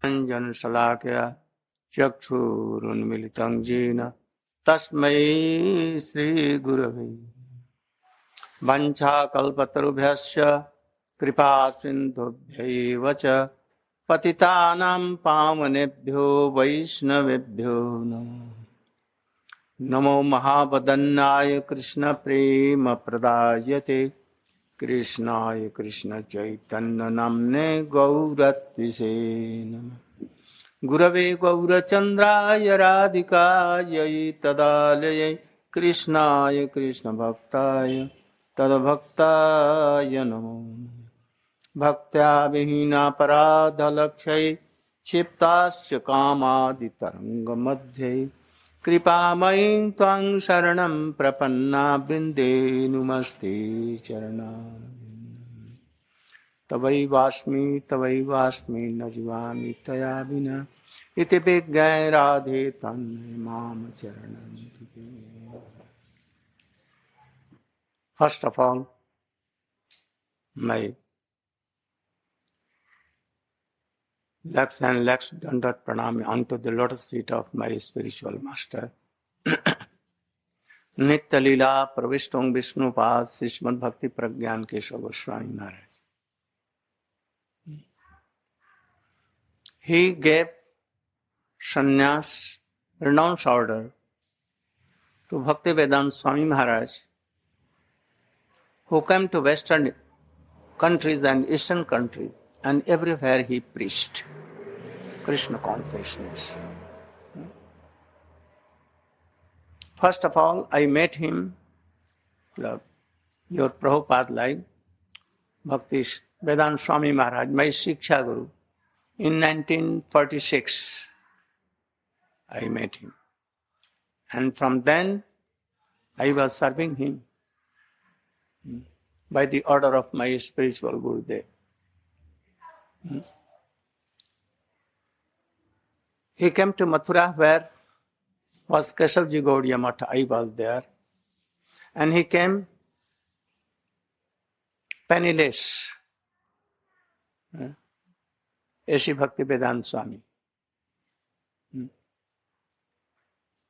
Anjan Salakya Chakshurunmilitam Jena Tasmai Sri Gurave Vancha Kalpatarubhyasya Kripa Sindhubhyaiva Cha Patitanam Pavanebhyo Vaishnavebhyo Namo Namo Mahabadannaya Krishna Prema Pradayate Krishnaya Krishna Chaitanya Namne Gauratvise Namah Gurave Gaurachandraya Radhikaya Tadalaya Krishnaya Krishna Bhaktaya Tadbhaktaya Namo Bhaktya Vihina Paradhalakshay Chiptasya Kamadi Taranga Madhye Kripamayin Tvang Sharanam Prapanna Brinde Numaste Charana Tavai Vasmi Najivami Taya Vina Iti Vigyai Radhe Tanmaya Mama Charanam. First of all, my lakhs and lakhs dandat pranami unto the lotus feet of my spiritual master. Nitya Leela Pravishtung Vishnu Pad Srimad Bhakti Pragyan Keshav Goswami Maharaj. He gave sannyas, renounced order, to Bhakti Vedanta Swami Maharaj, who came to Western countries and Eastern countries, and everywhere he preached Krishna consciousness. First of all, I met him, your Prabhupada like, Bhakti Vedanta Swami Maharaj, my Shiksha Guru. In 1946, I met him. And from then, I was serving him by the order of my spiritual Gurudev. He came to Mathura, where was Keshavji Gaudiya Matha. I was there. And he came penniless. Eshi Bhakti Vedanta Swami.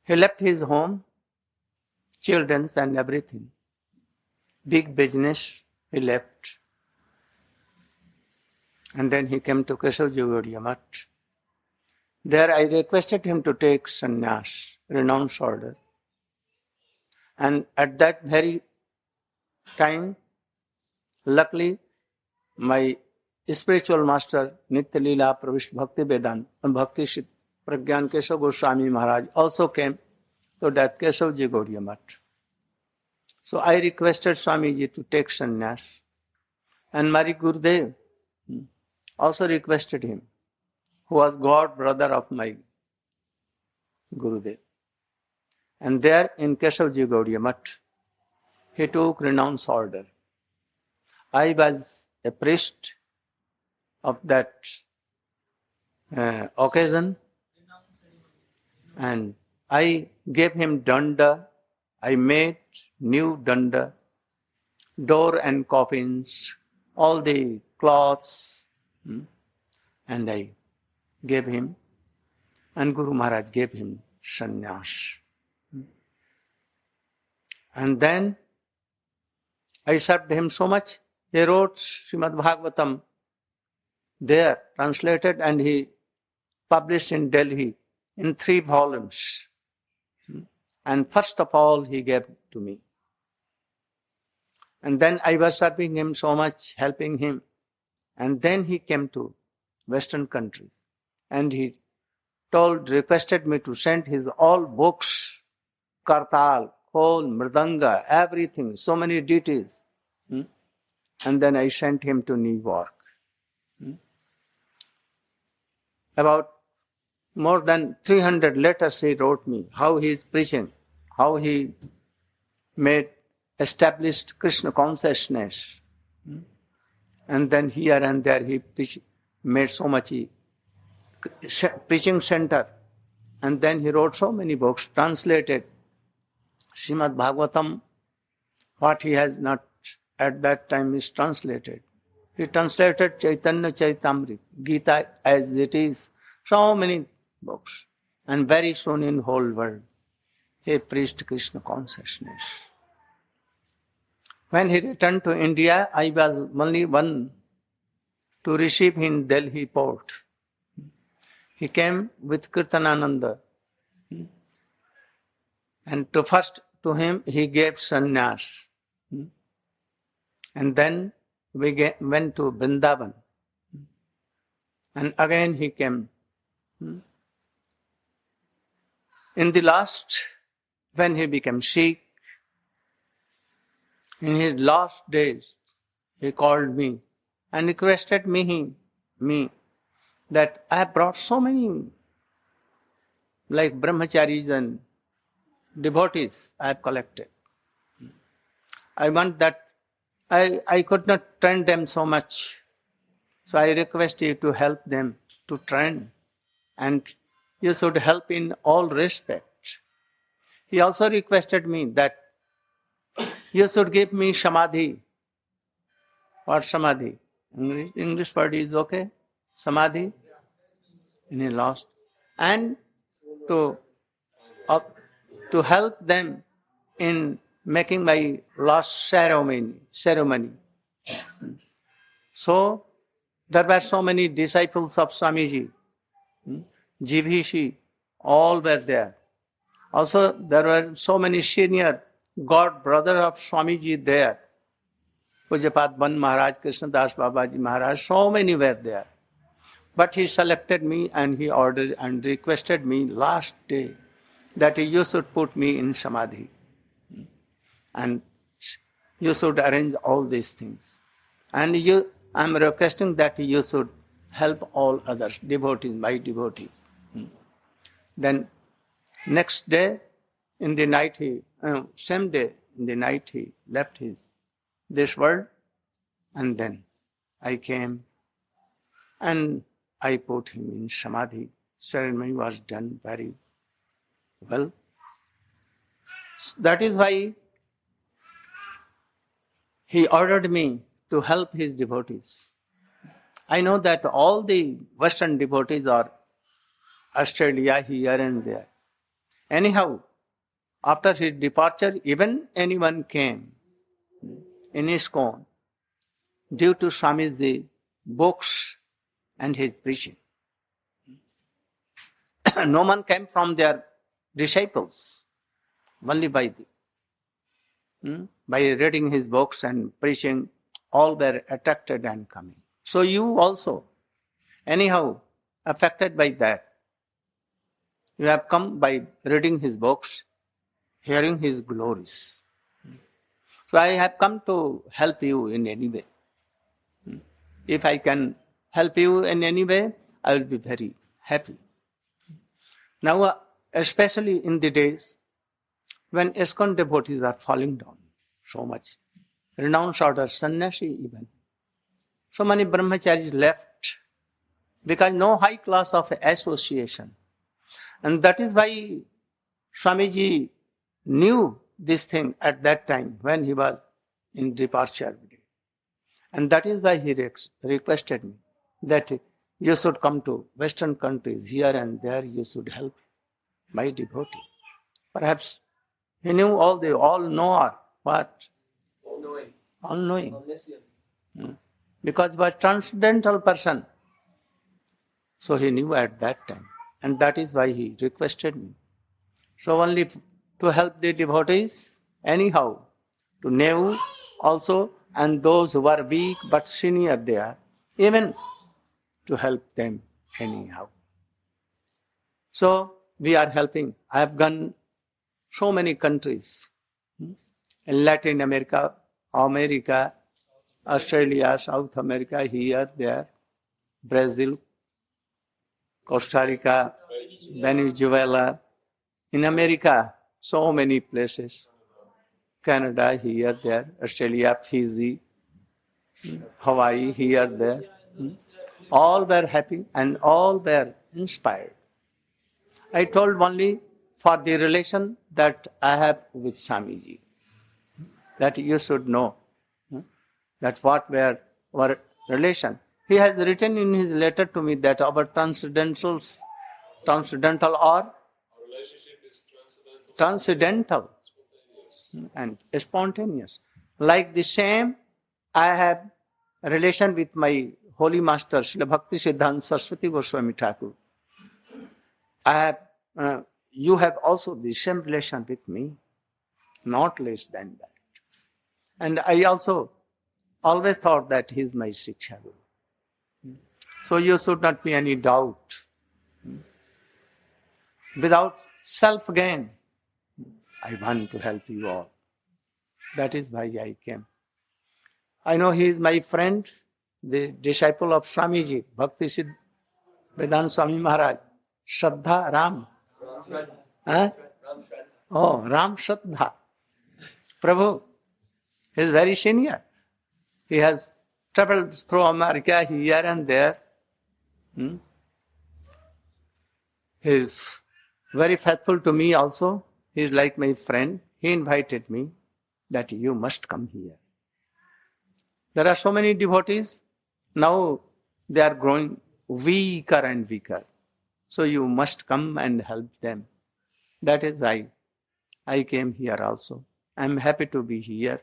He left his home, children and everything. Big business he left. And then he came to Keshavji Gaudiya Math. There I requested him to take sannyas, renounced order. And at that very time, luckily, my spiritual master, Nitya Leela Pravish Bhakti Vedanta, and Bhakti Pragyan Keshav Goswami Maharaj also came to that Keshavji Gaudiya Math. So I requested Swamiji to take sannyas. And Mari Gurudev also requested him, who was god brother of my Gurudev. And there in Keshavji Gaudiya Math, he took renounced order. I was a priest of that occasion, and I gave him danda. I made new danda, door and coffins, all the cloths, and I gave him, and Guru Maharaj gave him sannyas. And then I served him so much. He wrote Srimad Bhagavatam there, translated, and he published in Delhi in 3 volumes. And first of all, he gave to me. And then I was serving him so much, helping him. And then he came to Western countries. And he requested me to send his all books, Kartal, Khol, Mridanga, everything, so many deities. And then I sent him to New York. About more than 300 letters he wrote me, how he is preaching, how he established Krishna consciousness. And then here and there he made so much preaching center. And then he wrote so many books, translated Srimad Bhagavatam, what he has not at that time is translated. He translated Chaitanya Charitamrita, Gita as it is, So many books. And very soon in whole world, he preached Krishna consciousness. When he returned to India, I was only one to receive him in Delhi port. He came with Kirtanananda. And to him, he gave sannyas. And then we went to Vrindavan. And again he came. In the last, when he became sick, in his last days, he called me and requested me that I have brought so many, like brahmacharis and devotees I have collected. I want that, I could not train them so much. So I request you to help them to train, and you should help in all respects. He also requested me that you should give me samadhi. What samadhi? English word is okay? Samadhi? And he lost. And to help them in making my last ceremony. So, there were so many disciples of Swamiji, Jivhishi, all were there. Also, there were so many senior god brother of Swamiji there. Pujapat Ban Maharaj, Krishna Das Babaji Maharaj, so many were there. But he selected me and he ordered and requested me last day that you should put me in Samadhi. And you should arrange all these things. And I am requesting that you should help all others, devotees, my devotees. Then next day, in the night, same day, in the night he left this world, and then I came and I put him in Samadhi. Ceremony was done very well. That is why he ordered me to help his devotees. I know that all the Western devotees are Australia, here and there. Anyhow, after his departure, even anyone came in ISKCON due to Swami's books and his preaching. No one came from their disciples, only by reading his books and preaching, all were attracted and coming. So you also, anyhow, affected by that. You have come by reading his books, hearing his glories. So I have come to help you in any way. If I can help you in any way, I will be very happy. Now, especially in the days when ISKCON devotees are falling down so much, renounced order, sannyasi even. So many brahmacharis left because no high class of association. And that is why Swamiji knew this thing at that time when he was in departure. And that is why he requested me that you should come to Western countries, here and there, you should help my devotee. Perhaps he knew all knower, what? All knowing. Because he was transcendental person. So he knew at that time. And that is why he requested me. So only to help the devotees, anyhow, to know also, and those who are weak but senior there, even to help them anyhow. So we are helping. I have gone so many countries, in Latin America, Australia, South America, here, there, Brazil, Costa Rica, Venezuela, in America, so many places, Canada, here, there, Australia, Fiji, Hawaii, here, there. All were happy and all were inspired. I told only for the relation that I have with Swamiji, that you should know that what were our relation. He has written in his letter to me that our transcendental or relationship is transcendental and spontaneous. Like the same, I have a relation with my holy master, Srila Bhakti Siddhanta Saraswati Goswami Thakur. You have also the same relation with me, not less than that. And I also always thought that he is my Shiksha Guru. So you should not be any doubt. Without self-gain, I want to help you all. That is why I came. I know he is my friend, the disciple of Swamiji, Bhakti Siddhanta Vedanta Swami Maharaj, Shraddha Ram. Huh? Oh, Ram Shraddha. Prabhu, he is very senior. He has traveled through America here and there. He is very faithful to me also. He is like my friend. He invited me that you must come here. There are so many devotees. Now they are growing weaker and weaker. So you must come and help them. That is I came here also. I am happy to be here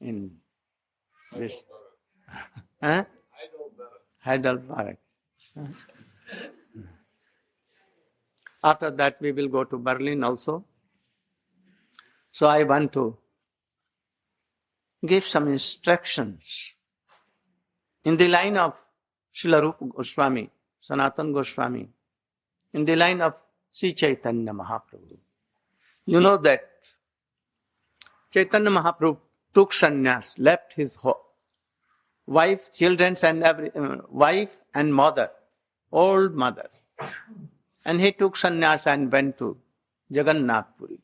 in this. Heidelberg. After that we will go to Berlin also. So I want to give some instructions in the line of Srila Rupa Goswami, Sanatan Goswami, in the line of Sri Chaitanya Mahaprabhu. You know that Chaitanya Mahaprabhu took sannyas, left his wife, children, and wife and mother, old mother, and he took sannyas and went to Jagannath Puri.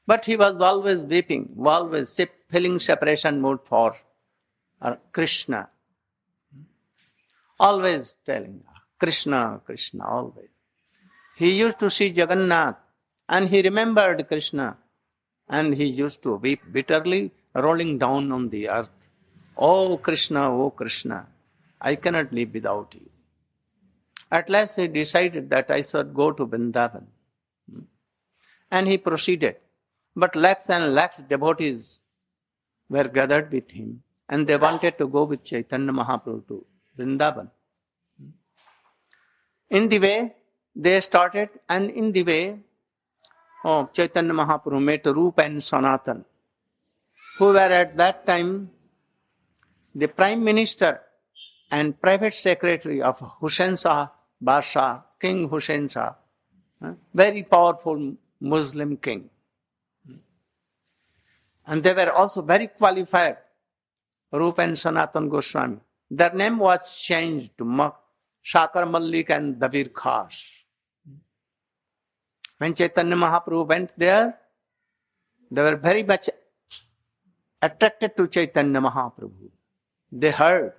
But he was always weeping, always feeling separation mood for Krishna. Always telling Krishna, Krishna, always. He used to see Jagannath and he remembered Krishna and he used to weep bitterly, rolling down on the earth. Oh Krishna, I cannot live without you. At last he decided that I should go to Vrindavan. And he proceeded. But lakhs and lakhs devotees were gathered with him and they wanted to go with Chaitanya Mahaprabhu to Vrindavan. In the way, they started, and in the way, Chaitanya Mahaprabhu met Rupa and Sanatan, who were at that time the Prime Minister and Private Secretary of Hussain Shah Badshah, King Hussain Shah, very powerful Muslim king. And they were also very qualified, Rupa and Sanatan Goswami. Their name was changed to Shakar Malik and Dabir Khas. When Chaitanya Mahaprabhu went there, they were very much attracted to Chaitanya Mahaprabhu. They heard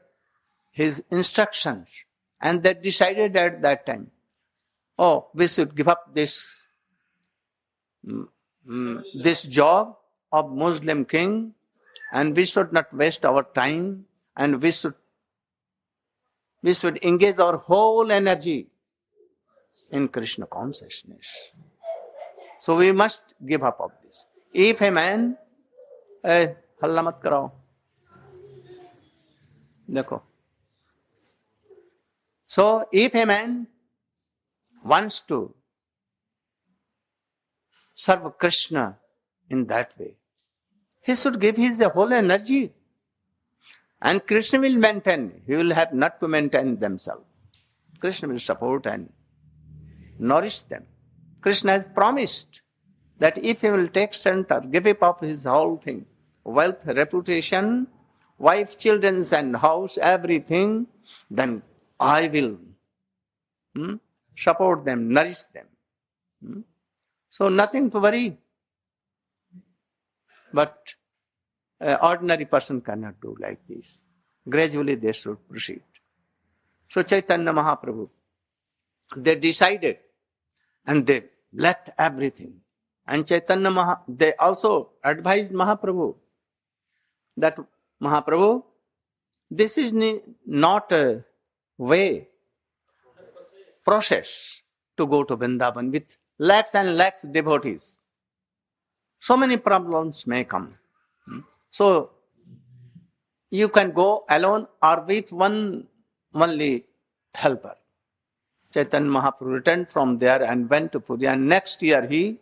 his instructions and they decided at that time, we should give up this job of Muslim king and we should not waste our time and we should engage our whole energy in Krishna consciousness. So we must give up of this. If a man, halla mat karao. Dekho. So if a man wants to serve Krishna in that way, he should give his whole energy. And Krishna will maintain. He will have not to maintain themselves. Krishna will support and nourish them. Krishna has promised that if he will take center, give up his whole thing, wealth, reputation, wife, children and house, everything, then I will support them, nourish them. So nothing to worry. But an ordinary person cannot do like this. Gradually they should proceed. So Chaitanya Mahaprabhu, they decided and they left everything. And Chaitanya they also advised Mahaprabhu that Mahaprabhu, This is not a way, process to go to Vrindavan with lakhs and lakhs devotees. So many problems may come. So you can go alone or with one only helper. Chaitanya Mahaprabhu returned from there and went to Puri, and next year he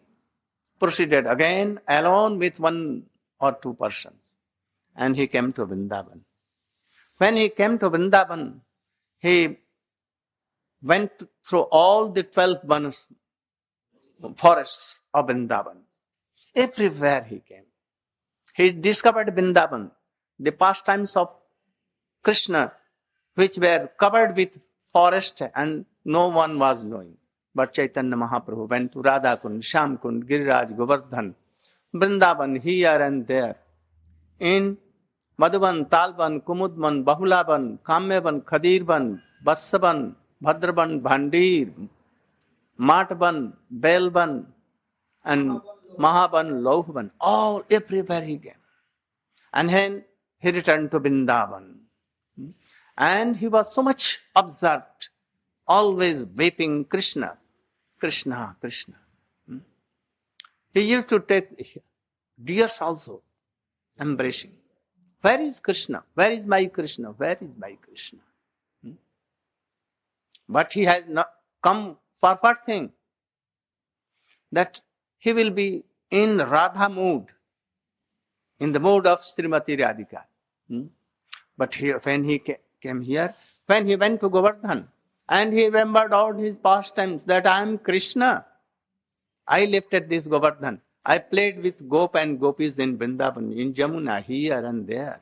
proceeded again alone with one or two persons, and he came to Vrindavan. When he came to Vrindavan, he went through all the 12 forests of Vrindavan. Everywhere he came. He discovered Vrindavan, the pastimes of Krishna, which were covered with forest and no one was knowing. But Chaitanya Mahaprabhu went to Radha Kund, Shyam Kund, Giriraj, Govardhan, Vrindavan, here and there. In Madhuban, Talban, Kumudban, Bahulaban, Kamyaban, Khadirban, Vatsaban, Bhadraban, Bhandir, Matban, Belban, and Mahaban, Lauhban, all everywhere he came. And then he returned to Vrindavan. And he was so much absorbed, always weeping Krishna, Krishna, Krishna. He used to take tears also, embracing. Where is Krishna? Where is my Krishna? Where is my Krishna? But he has not come for what thing? That he will be in Radha mood, in the mood of Srimati Radhika. But when he came here, when he went to Govardhan, and he remembered all his pastimes, that I am Krishna. I lifted this Govardhan. I played with Gop and Gopis in Vrindavan, in Jamuna, here and there.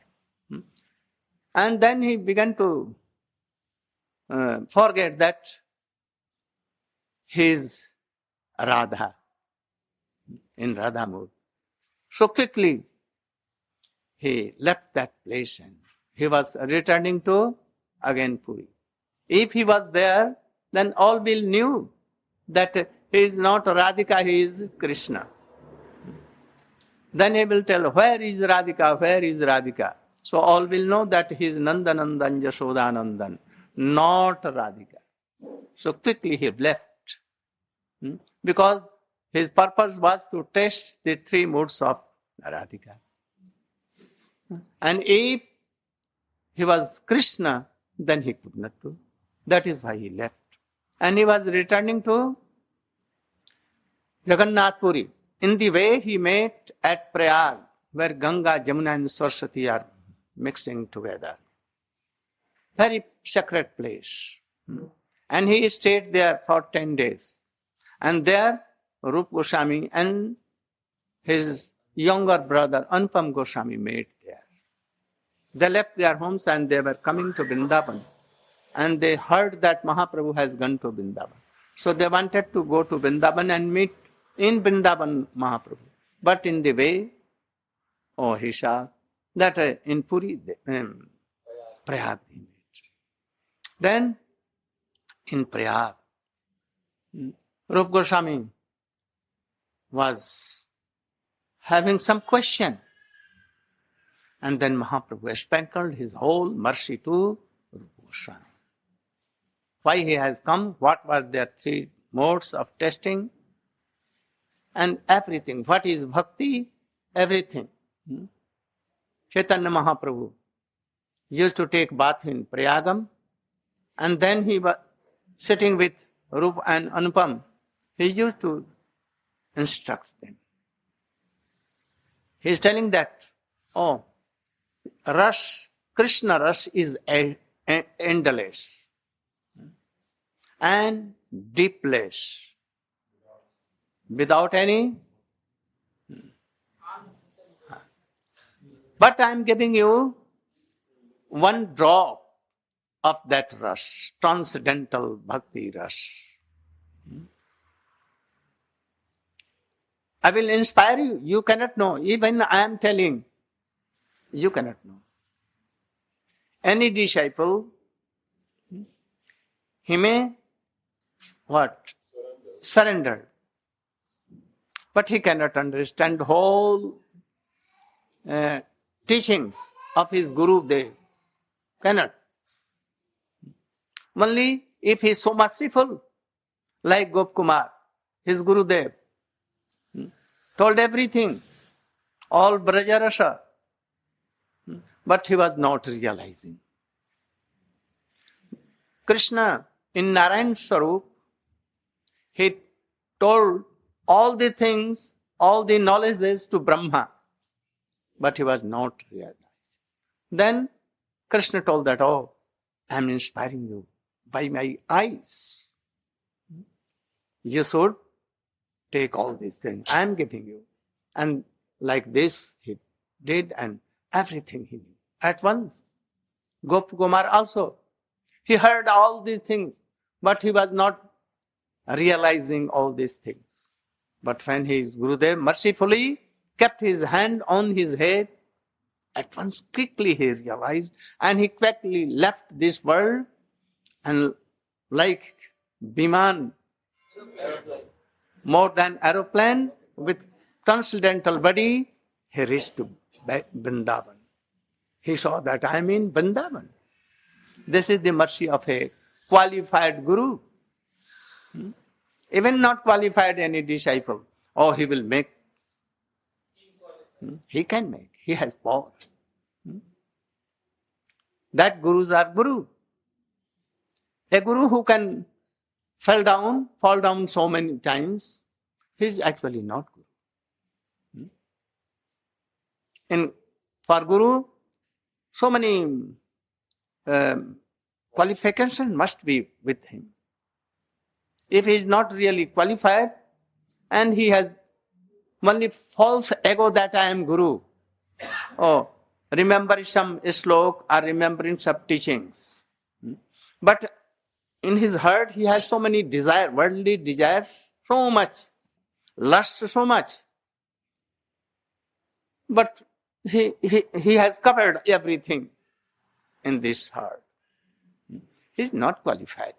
And then he began to forget that he is Radha, in Radha mood. So quickly, he left that place and he was returning to again Puri. If he was there, then all will knew that he is not Radhika, he is Krishna. Then he will tell, where is Radhika, where is Radhika? So all will know that he is Nandanandan Yashodanandan, not Radhika. So quickly he left. Because his purpose was to test the three moods of Radhika. And if he was Krishna, then he could not do. That is why he left. And he was returning to Jagannath Puri. In the way he met at Prayag, where Ganga, Jamuna and Saraswati are mixing together. Very sacred place. And he stayed there for 10 days. And there, Rupa Goswami and his younger brother, Anupam Goswami, met there. They left their homes and they were coming to Vrindavan. And they heard that Mahaprabhu has gone to Vrindavan. So they wanted to go to Vrindavan and meet in Vrindavan Mahaprabhu. But in the way, he saw that in Puri, Prayag he met. Then in Prayag, Rupa Goswami was having some question. And then Mahaprabhu sprinkled his whole mercy to Rupa Goswami. Why he has come, what were their three modes of testing, and everything. What is bhakti? Everything. Chaitanya Mahaprabhu used to take bath in Prayagam, and then he was sitting with Rupa and Anupam. He used to instruct them. He is telling that, Krishna Ras is endless and deepless, without any. But I am giving you one drop of that Ras, transcendental bhakti Ras. I will inspire you. You cannot know. Even I am telling, you cannot know. Any disciple, he may surrender. But he cannot understand whole teachings of his Guru Dev. Cannot. Only if he is so merciful, like Gopkumar, his Gurudev, told everything, all Brajarasa, but he was not realizing. Krishna, in Narayan Sarup, he told all the things, all the knowledges to Brahma, but he was not realizing. Then Krishna told that, oh, I am inspiring you by my eyes. You should take all these things I am giving you. And like this he did, and everything he knew at once. Gopkumar also, he heard all these things, but he was not realizing all these things. But when his Gurudev mercifully kept his hand on his head, at once quickly he realized, and he quickly left this world, and like Biman, more than aeroplane, with transcendental body, he reached to Vrindavan. He saw that I am in Vrindavan. This is the mercy of a qualified guru. Even not qualified any disciple, oh, he will make. He can make. He has power. That gurus are guru. A guru who can fall down so many times, he is actually not guru. For guru, so many qualifications must be with him. If he is not really qualified and he has only false ego that I am guru, oh, remember some slok or remembering some teachings. But in his heart he has so many desires, worldly desires, so much, lust so much. But he has covered everything in this heart. He is not qualified.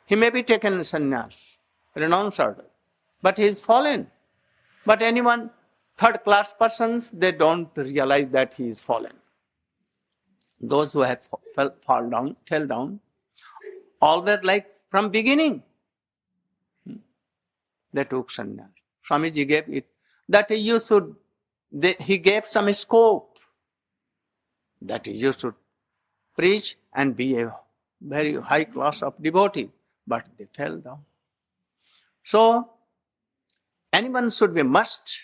He may be taken sannyas, renounced order, but he is fallen. But anyone, third-class persons, they don't realize that he is fallen. Those who have fell down, all were like from beginning. They took sannyas. Swamiji gave it, that he gave some scope, that you should preach and be a very high class of devotee, but they fell down. So, anyone should be must,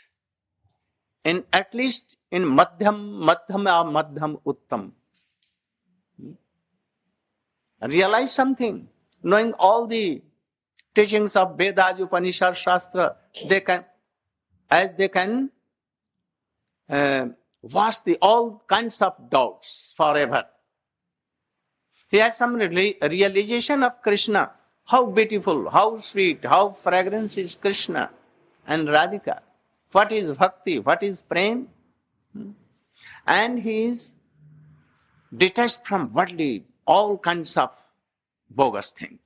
in at least in madhyam uttam. Realize something, knowing all the teachings of Vedas, Upanishad, Shastra, they can wash all kinds of doubts forever. He has some realization of Krishna. How beautiful, how sweet, how fragrant is Krishna and Radhika. What is bhakti, what is prem? And he is detached from worldly, all kinds of bogus things.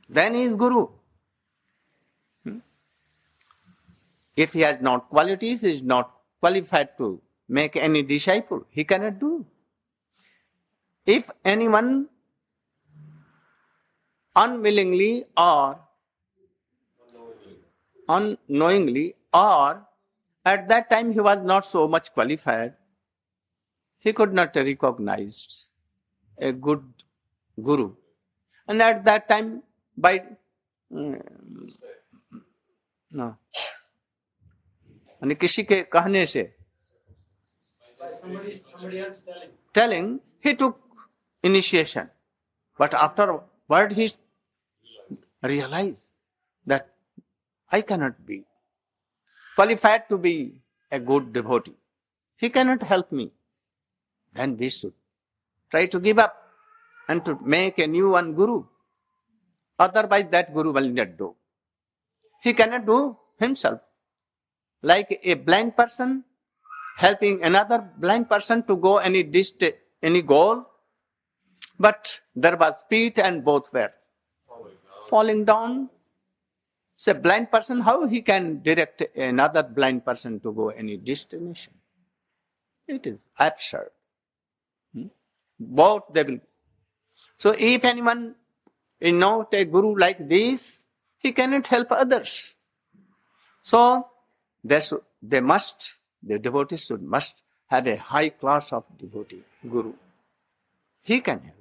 Then he is guru. If he has not qualities, he is not qualified to make any disciple. He cannot do. If anyone unwillingly or unknowingly, or at that time he was not so much qualified, he could not recognize a good guru. And at that time, by किसी के कहने से, somebody else telling, he took initiation. But afterward he realized that I cannot be qualified to be a good devotee. He cannot help me. Then we should try to give up and to make a new one guru. Otherwise that guru will not do. He cannot do himself. Like a blind person helping another blind person to go any goal, but there was feet and both were falling down. So a blind person, how he can direct another blind person to go any destination? It is absurd. Both they will. So if anyone is not a guru like this, he cannot help others. So the devotees must have a high class of devotee, guru. He can help.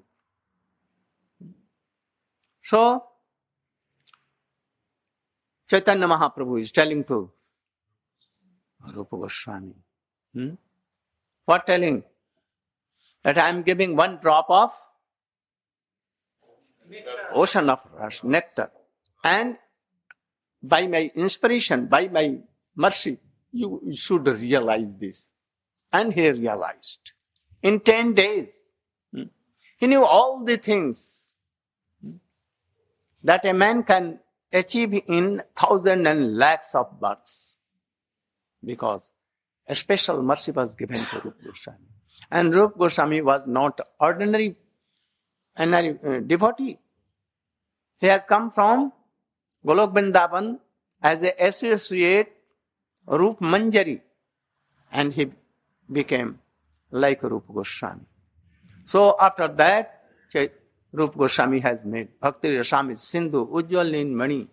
So Chaitanya Mahaprabhu is telling to Rupa Goswami. What telling? That I am giving one drop of ocean of rasa, nectar. And by my inspiration, by my mercy, you should realize this. And he realized. In 10 days, he knew all the things that a man can achieve in thousands and lakhs of births. Because a special mercy was given to Rupa Goswami. And Rupa Goswami was not ordinary devotee. He has come from Golok Vrindavan as an associate Rup Manjari, and he became like Rupa Goswami. So after that, Rupa Goswami has made Bhakti Rasamrita Sindhu, Ujjwalin Mani,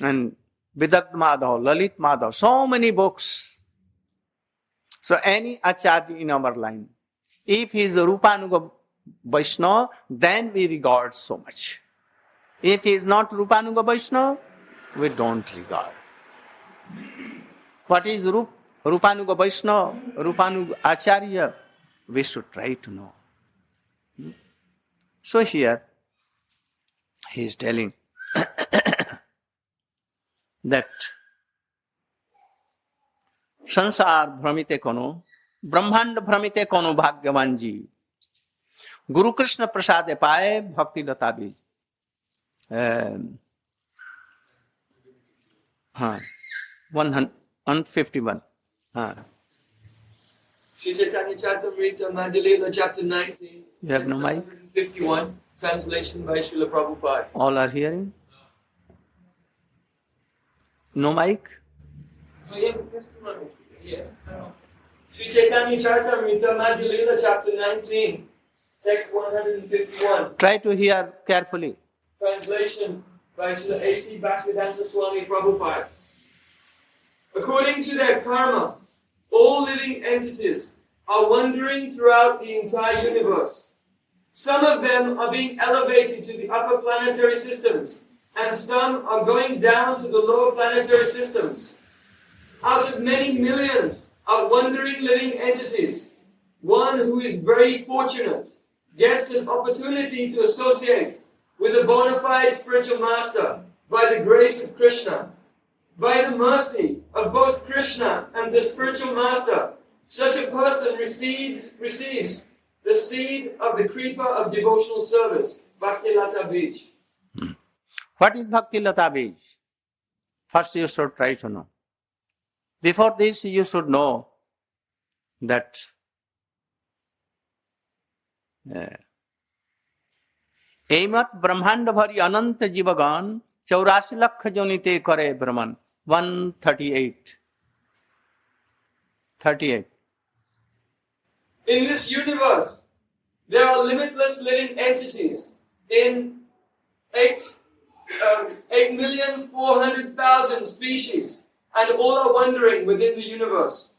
and Vidagdha Madhav, Lalit Madhav, so many books. So any acharya in our line, if he is a Rupanuga Vaishnava, then we regard so much. If he is not Rupanuga Vaishnava, we don't regard. What is Rupanuga Vaishnava, Rupanuga Acharya? We should try to know. So here, he is telling that संसार भ्रमिते कोनो ब्रह्मांड भ्रमिते कोनो भाग्यवान जी गुरु कृष्ण प्रसाद पाए भक्ति लता बीज 151 Sri Chaitanya Charitamrita Madhya chapter 19. You have no mic? 51. Translation by Srila Prabhupada. All are hearing? No mic? Yes. Sri Chaitanya Charitamrita Madhya chapter 19. Text 151. Try to hear carefully. Translation by Srila A.C. Bhaktivedanta Swami Prabhupada. According to their karma, all living entities are wandering throughout the entire universe. Some of them are being elevated to the upper planetary systems, and some are going down to the lower planetary systems. Out of many millions of wandering living entities, one who is very fortunate gets an opportunity to associate with a bona fide spiritual master by the grace of Krishna. By the mercy of both Krishna and the spiritual master, such a person receives the seed of the creeper of devotional service, Bhakti Lata Bij. What is Bhakti Lata Bij? First you should try to know. Before this you should know that Aimat Brahmanda Bhari Ananta Jivagan 84 lakh jonite kare Brahman. 138. 38. In this universe, there are limitless living entities in 8,400,000 species, and all are wandering within the universe.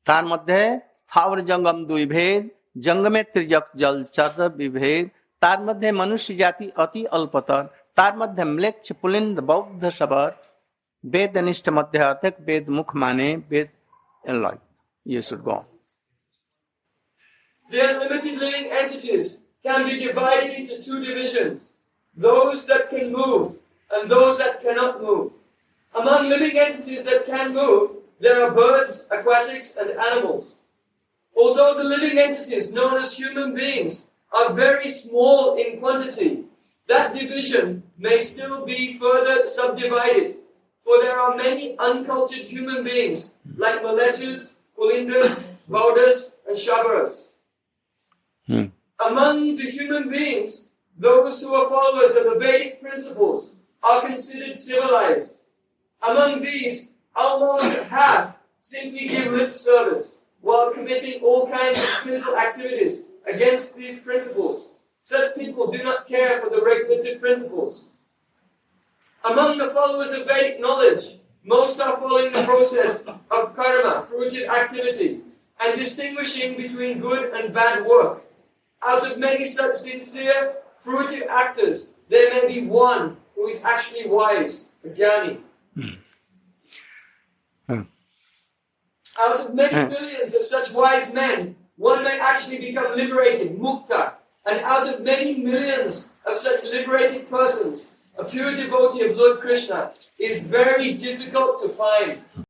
तार मध्य स्थावर जंगम दुई भेद जंगमे त्रिजक जल चर विभेद तार मध्य मनुष्य जाति अति अल्पतर तार मध्य म्लेच्छ पुलिंद बौद्ध सबर वेद निष्ठ मध्य अर्थ वेद मुख माने वेद like you should go on. The unlimited living entities can be divided into two divisions, those that can move and those that cannot move. Among living entities that can move, there are birds, aquatics, and animals. Although the living entities known as human beings are very small in quantity, that division may still be further subdivided, for there are many uncultured human beings like Malechas, Pulindas, Baudas, and Shabaras. Among the human beings, those who are followers of the Vedic principles are considered civilized. Among these, almost half simply give lip service while committing all kinds of sinful activities against these principles. Such people do not care for the regulative principles. Among the followers of Vedic knowledge, most are following the process of karma, fruitive activity, and distinguishing between good and bad work. Out of many such sincere, fruitive actors, there may be one who is actually wise, a jnani. Out of many millions of such wise men, one may actually become liberated, mukta. And out of many millions of such liberated persons, a pure devotee of Lord Krishna is very difficult to find.